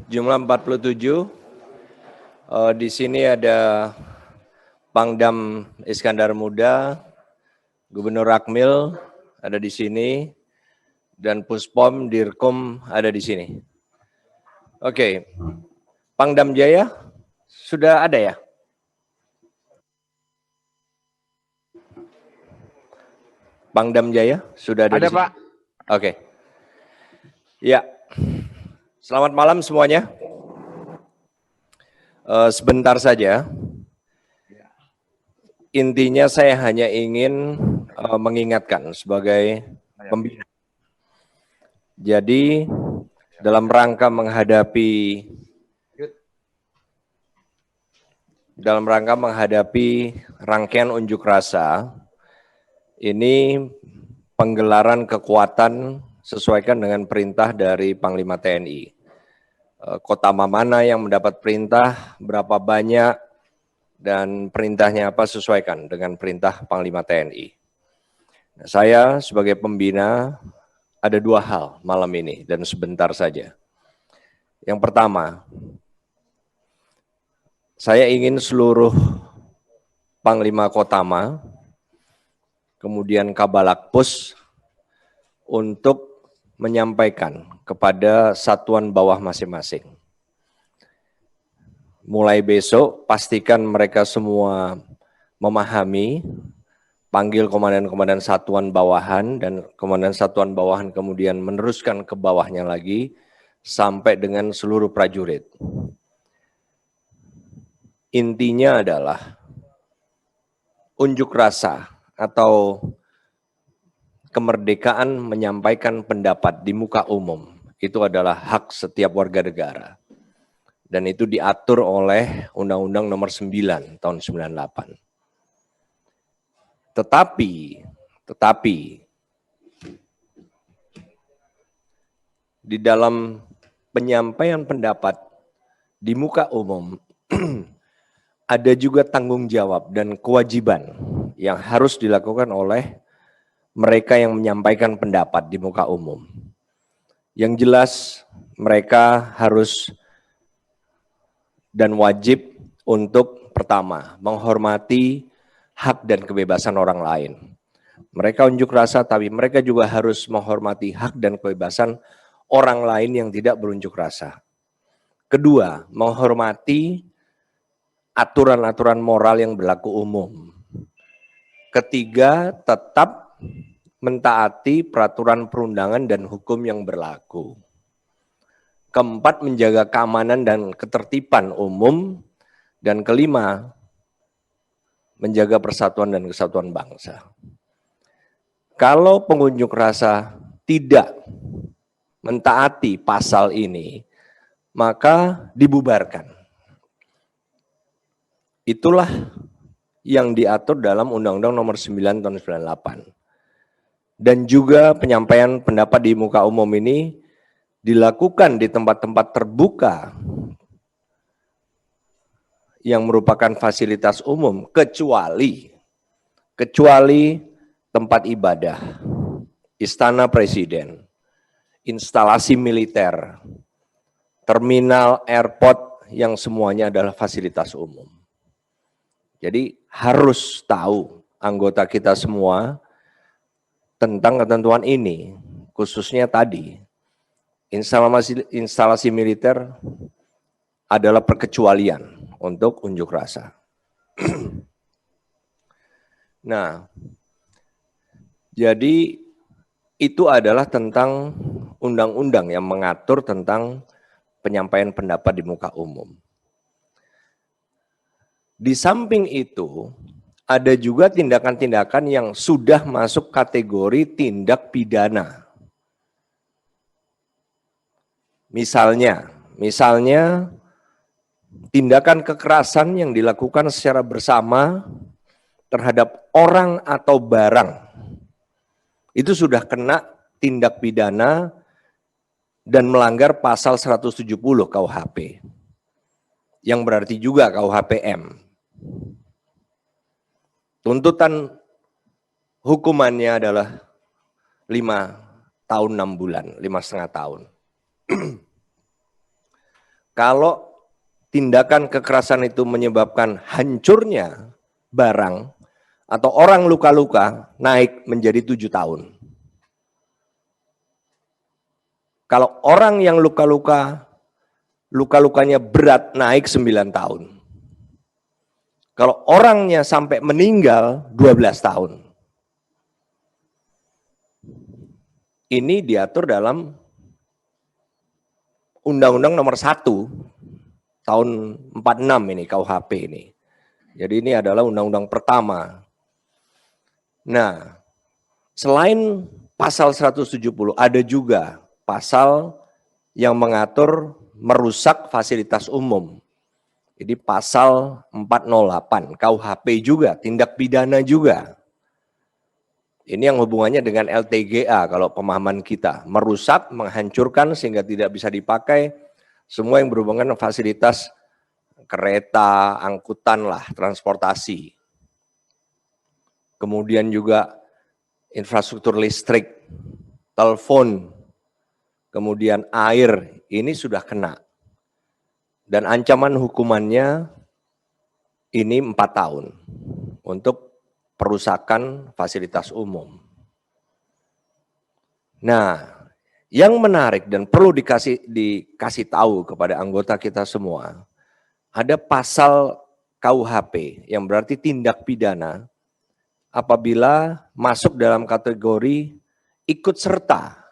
Jumlah 47. Di sini ada Pangdam Iskandar Muda, Gubernur Akmil ada di sini, dan Puspom Dirkom ada di sini. Oke, Pangdam Jaya sudah ada ya? Pangdam Jaya sudah ada di sini? Pak. Oke. Ya, selamat malam semuanya. Sebentar saja. Intinya saya hanya ingin mengingatkan sebagai pembina. Jadi dalam rangka menghadapi rangkaian unjuk rasa, ini penggelaran kekuatan sesuaikan dengan perintah dari Panglima TNI. Kota mana yang mendapat perintah, berapa banyak, dan perintahnya apa sesuaikan dengan perintah Panglima TNI. Nah, saya sebagai pembina ada dua hal malam ini dan sebentar saja. Yang pertama, saya ingin seluruh Panglima Kotama, kemudian Kabalakpus untuk menyampaikan kepada satuan bawah masing-masing. Mulai besok pastikan mereka semua memahami, panggil komandan-komandan satuan bawahan dan komandan satuan bawahan kemudian meneruskan ke bawahnya lagi sampai dengan seluruh prajurit. Intinya adalah unjuk rasa atau kemerdekaan menyampaikan pendapat di muka umum itu adalah hak setiap warga negara. Dan itu diatur oleh Undang-Undang Nomor 9 tahun 98. Tetapi di dalam penyampaian pendapat di muka umum ada juga tanggung jawab dan kewajiban yang harus dilakukan oleh mereka yang menyampaikan pendapat di muka umum. Yang jelas mereka harus dan wajib untuk pertama menghormati hak dan kebebasan orang lain. Mereka unjuk rasa tapi mereka juga harus menghormati hak dan kebebasan orang lain yang tidak berunjuk rasa. Kedua, menghormati aturan-aturan moral yang berlaku umum. Ketiga, tetap mentaati peraturan perundangan dan hukum yang berlaku. Keempat, menjaga keamanan dan ketertiban umum. Dan kelima, menjaga persatuan dan kesatuan bangsa. Kalau pengunjuk rasa tidak mentaati pasal ini, maka dibubarkan. Itulah yang diatur dalam Undang-Undang Nomor 9 tahun 98. Dan juga penyampaian pendapat di muka umum ini dilakukan di tempat-tempat terbuka yang merupakan fasilitas umum kecuali tempat ibadah, istana presiden, instalasi militer, terminal, airport yang semuanya adalah fasilitas umum. Jadi harus tahu anggota kita semua tentang ketentuan ini, khususnya tadi, instalasi militer adalah perkecualian untuk unjuk rasa. Nah, jadi itu adalah tentang undang-undang yang mengatur tentang penyampaian pendapat di muka umum. Di samping itu, ada juga tindakan-tindakan yang sudah masuk kategori tindak pidana. Misalnya tindakan kekerasan yang dilakukan secara bersama terhadap orang atau barang. Itu sudah kena tindak pidana dan melanggar pasal 170 KUHP. Yang berarti juga KUHP-M. Tuntutan hukumannya adalah 5 tahun 6 bulan, 5,5 tahun. Kalau tindakan kekerasan itu menyebabkan hancurnya barang atau orang luka-luka, naik menjadi 7 tahun. Kalau orang yang luka-lukanya berat, naik 9 tahun. Kalau orangnya sampai meninggal, 12 tahun. Ini diatur dalam Undang-Undang Nomor 1 tahun 46 ini, KUHP ini. Jadi ini adalah undang-undang pertama. Nah, selain pasal 170, ada juga pasal yang mengatur merusak fasilitas umum. Jadi pasal 408 KUHP juga, tindak pidana juga. Ini yang hubungannya dengan LTGA kalau pemahaman kita. Merusak, menghancurkan sehingga tidak bisa dipakai, semua yang berhubungan dengan fasilitas kereta, angkutan lah, transportasi. Kemudian juga infrastruktur listrik, telepon, kemudian air, ini sudah kena. Dan ancaman hukumannya ini 4 tahun untuk perusakan fasilitas umum. Nah, yang menarik dan perlu dikasih tahu kepada anggota kita semua, ada pasal KUHP yang berarti tindak pidana apabila masuk dalam kategori ikut serta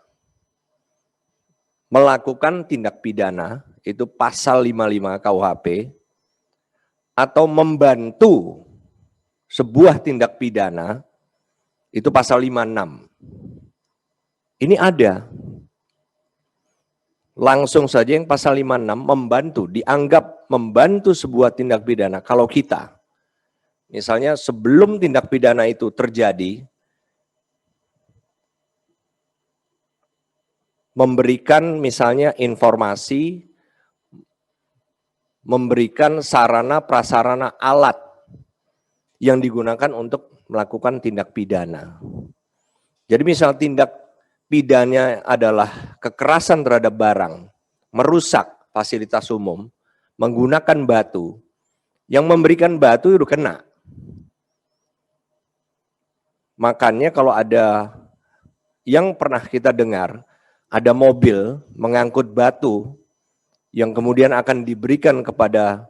melakukan tindak pidana, itu pasal 55 KUHP, atau membantu sebuah tindak pidana, itu pasal 56. Ini ada. Langsung saja yang pasal 56 membantu, dianggap membantu sebuah tindak pidana. Kalau kita, misalnya sebelum tindak pidana itu terjadi, memberikan misalnya informasi, memberikan sarana prasarana alat yang digunakan untuk melakukan tindak pidana. Jadi misal tindak pidana adalah kekerasan terhadap barang, merusak fasilitas umum, menggunakan batu, yang memberikan batu itu kena. Makanya kalau ada yang pernah kita dengar, ada mobil mengangkut batu yang kemudian akan diberikan kepada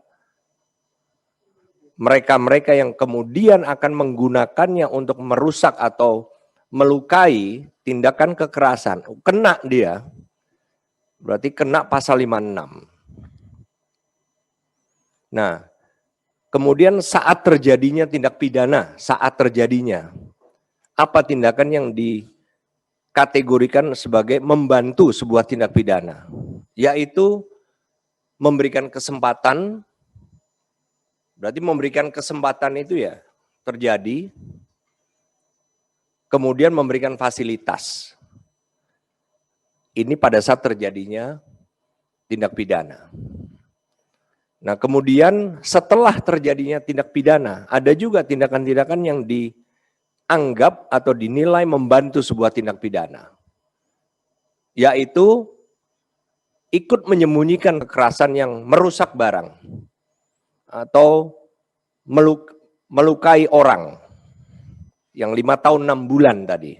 mereka-mereka yang kemudian akan menggunakannya untuk merusak atau melukai, tindakan kekerasan, kena dia, berarti kena pasal 56. Nah, kemudian saat terjadinya tindak pidana, apa tindakan yang dikategorikan sebagai membantu sebuah tindak pidana? Yaitu memberikan kesempatan, berarti memberikan kesempatan itu ya terjadi, kemudian memberikan fasilitas. Ini pada saat terjadinya tindak pidana. Nah, kemudian setelah terjadinya tindak pidana, ada juga tindakan-tindakan yang dianggap atau dinilai membantu sebuah tindak pidana. Yaitu ikut menyembunyikan kekerasan yang merusak barang atau melukai orang yang 5 tahun 6 bulan tadi.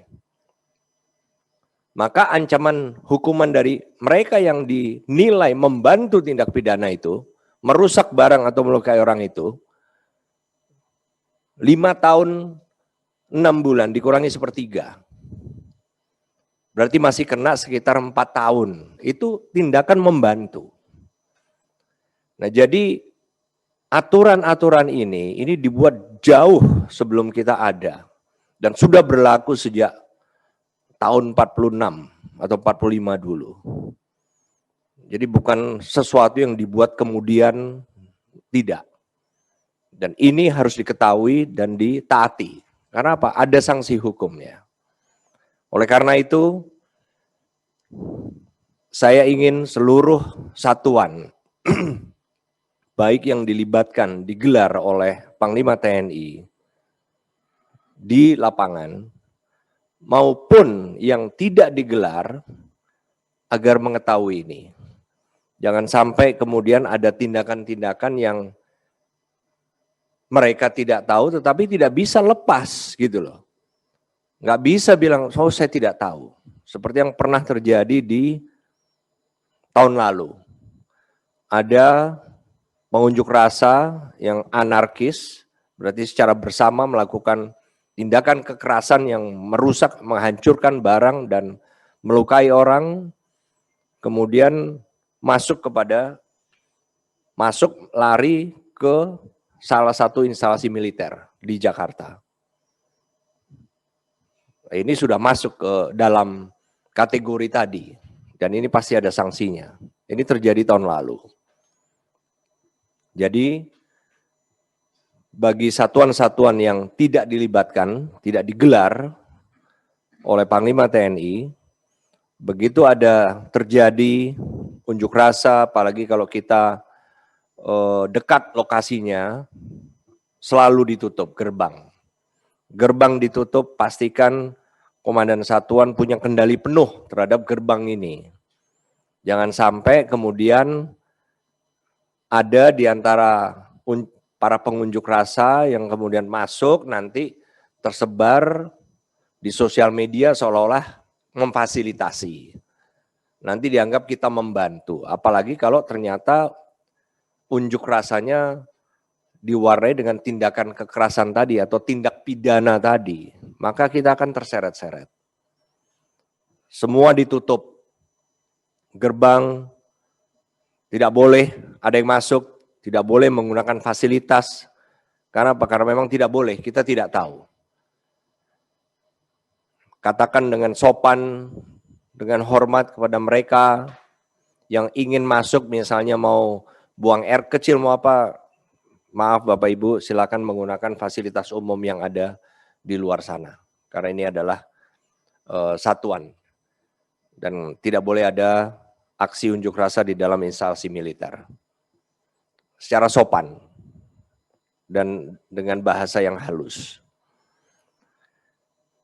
Maka ancaman hukuman dari mereka yang dinilai membantu tindak pidana itu, merusak barang atau melukai orang itu, 5 tahun 6 bulan dikurangi 1/3. Berarti masih kena sekitar 4 tahun. Itu tindakan membantu. Nah, jadi aturan-aturan ini dibuat jauh sebelum kita ada. Dan sudah berlaku sejak tahun 46 atau 45 dulu. Jadi bukan sesuatu yang dibuat kemudian, tidak. Dan ini harus diketahui dan ditaati. Karena apa? Ada sanksi hukumnya. Oleh karena itu, saya ingin seluruh satuan, baik yang dilibatkan, digelar oleh Panglima TNI di lapangan, maupun yang tidak digelar, agar mengetahui ini. Jangan sampai kemudian ada tindakan-tindakan yang mereka tidak tahu tetapi tidak bisa lepas gitu loh. Nggak bisa bilang, oh saya tidak tahu. Seperti yang pernah terjadi di tahun lalu. Ada pengunjuk rasa yang anarkis, berarti secara bersama melakukan tindakan kekerasan yang merusak, menghancurkan barang dan melukai orang, kemudian masuk lari ke salah satu instalasi militer di Jakarta. Ini sudah masuk ke dalam kategori tadi, dan ini pasti ada sanksinya. Ini terjadi tahun lalu. Jadi, bagi satuan-satuan yang tidak dilibatkan, tidak digelar oleh Panglima TNI, begitu ada terjadi unjuk rasa, apalagi kalau kita dekat lokasinya, selalu ditutup gerbang. Gerbang ditutup, pastikan komandan satuan punya kendali penuh terhadap gerbang ini. Jangan sampai kemudian ada di antara para pengunjuk rasa yang kemudian masuk nanti tersebar di sosial media seolah-olah memfasilitasi. Nanti dianggap kita membantu, apalagi kalau ternyata unjuk rasanya diwarnai dengan tindakan kekerasan tadi atau tindak pidana tadi, maka kita akan terseret-seret. Semua ditutup, gerbang tidak boleh ada yang masuk, tidak boleh menggunakan fasilitas. Karena apa? Karena memang tidak boleh, kita tidak tahu. Katakan dengan sopan, dengan hormat kepada mereka yang ingin masuk, misalnya mau buang air kecil, mau apa, maaf Bapak Ibu, silakan menggunakan fasilitas umum yang ada di luar sana. Karena ini adalah satuan. Dan tidak boleh ada aksi unjuk rasa di dalam instalasi militer. Secara sopan dan dengan bahasa yang halus.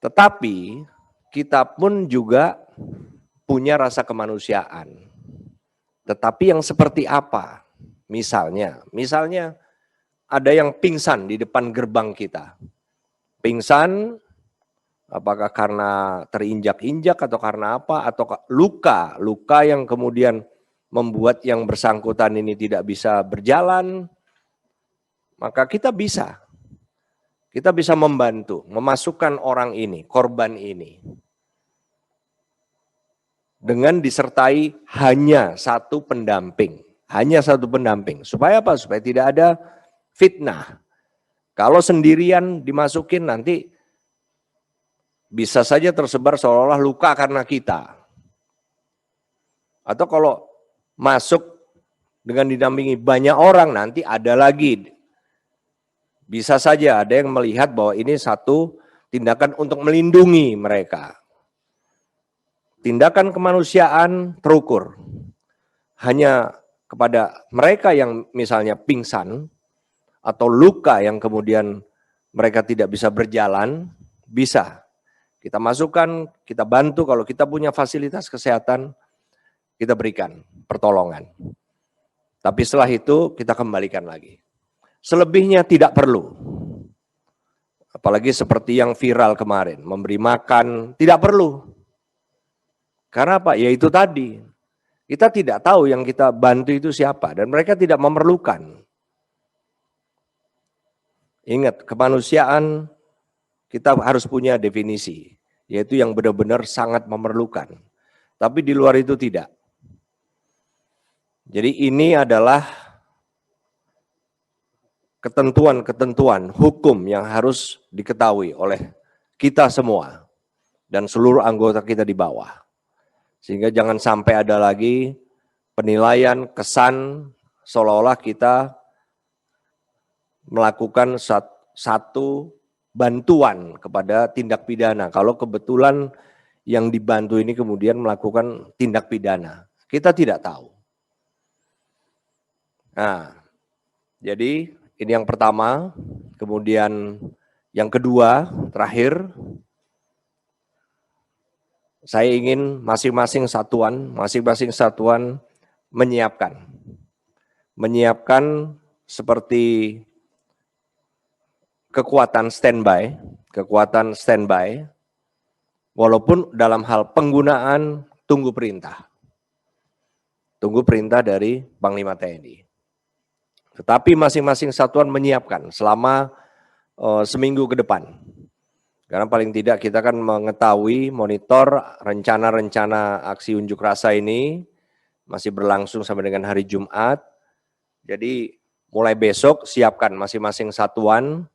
Tetapi kita pun juga punya rasa kemanusiaan. Tetapi yang seperti apa? Misalnya ada yang pingsan di depan gerbang kita. Pingsan, apakah karena terinjak-injak atau karena apa, atau luka yang kemudian membuat yang bersangkutan ini tidak bisa berjalan, maka kita bisa membantu, memasukkan orang ini, korban ini, dengan disertai hanya satu pendamping. Supaya apa? Supaya tidak ada fitnah. Kalau sendirian dimasukin nanti bisa saja tersebar seolah-olah luka karena kita. Atau kalau masuk dengan didampingi banyak orang, nanti ada lagi. Bisa saja ada yang melihat bahwa ini satu tindakan untuk melindungi mereka. Tindakan kemanusiaan terukur. Hanya kepada mereka yang misalnya pingsan atau luka yang kemudian mereka tidak bisa berjalan, bisa. Kita masukkan, kita bantu, kalau kita punya fasilitas kesehatan, kita berikan pertolongan. Tapi setelah itu kita kembalikan lagi. Selebihnya tidak perlu. Apalagi seperti yang viral kemarin, memberi makan, tidak perlu. Karena apa? Ya itu tadi. Kita tidak tahu yang kita bantu itu siapa dan mereka tidak memerlukan. Ingat, kemanusiaan kita harus punya definisi, yaitu yang benar-benar sangat memerlukan. Tapi di luar itu tidak. Jadi ini adalah ketentuan-ketentuan hukum yang harus diketahui oleh kita semua dan seluruh anggota kita di bawah. Sehingga jangan sampai ada lagi penilaian, kesan seolah-olah kita melakukan satu bantuan kepada tindak pidana. Kalau kebetulan yang dibantu ini kemudian melakukan tindak pidana, kita tidak tahu. Nah, jadi ini yang pertama, kemudian yang kedua, terakhir, saya ingin masing-masing satuan menyiapkan seperti kekuatan standby, walaupun dalam hal penggunaan tunggu perintah dari Panglima TNI. Tetapi masing-masing satuan menyiapkan selama seminggu ke depan. Karena paling tidak kita kan mengetahui, monitor rencana-rencana aksi unjuk rasa ini masih berlangsung sampai dengan hari Jumat. Jadi mulai besok siapkan masing-masing satuan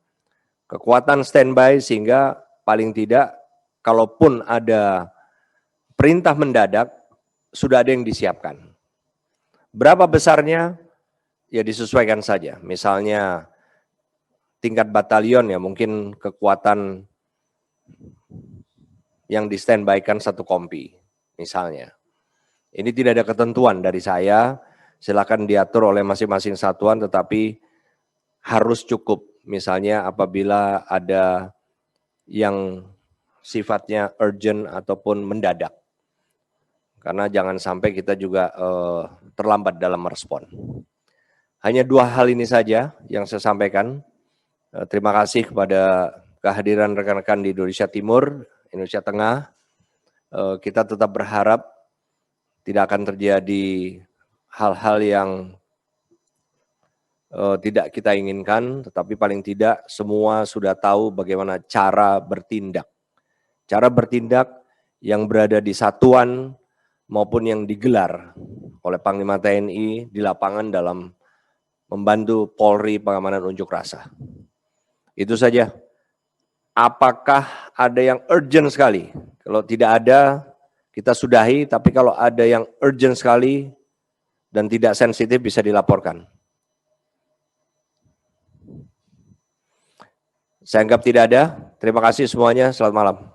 kekuatan standby sehingga paling tidak kalaupun ada perintah mendadak sudah ada yang disiapkan. Berapa besarnya? Ya disesuaikan saja. Misalnya tingkat batalion ya mungkin kekuatan yang di standby-kan 1 kompi misalnya. Ini tidak ada ketentuan dari saya, silakan diatur oleh masing-masing satuan tetapi harus cukup. Misalnya apabila ada yang sifatnya urgent ataupun mendadak. Karena jangan sampai kita juga terlambat dalam merespon. Hanya 2 hal ini saja yang saya sampaikan. Terima kasih kepada kehadiran rekan-rekan di Indonesia Timur, Indonesia Tengah. Kita tetap berharap tidak akan terjadi hal-hal yang tidak kita inginkan, tetapi paling tidak semua sudah tahu bagaimana cara bertindak. Cara bertindak yang berada di satuan maupun yang digelar oleh Panglima TNI di lapangan dalam membantu Polri pengamanan unjuk rasa. Itu saja. Apakah ada yang urgent sekali? Kalau tidak ada, kita sudahi, tapi kalau ada yang urgent sekali dan tidak sensitif bisa dilaporkan. Saya anggap tidak ada. Terima kasih semuanya. Selamat malam.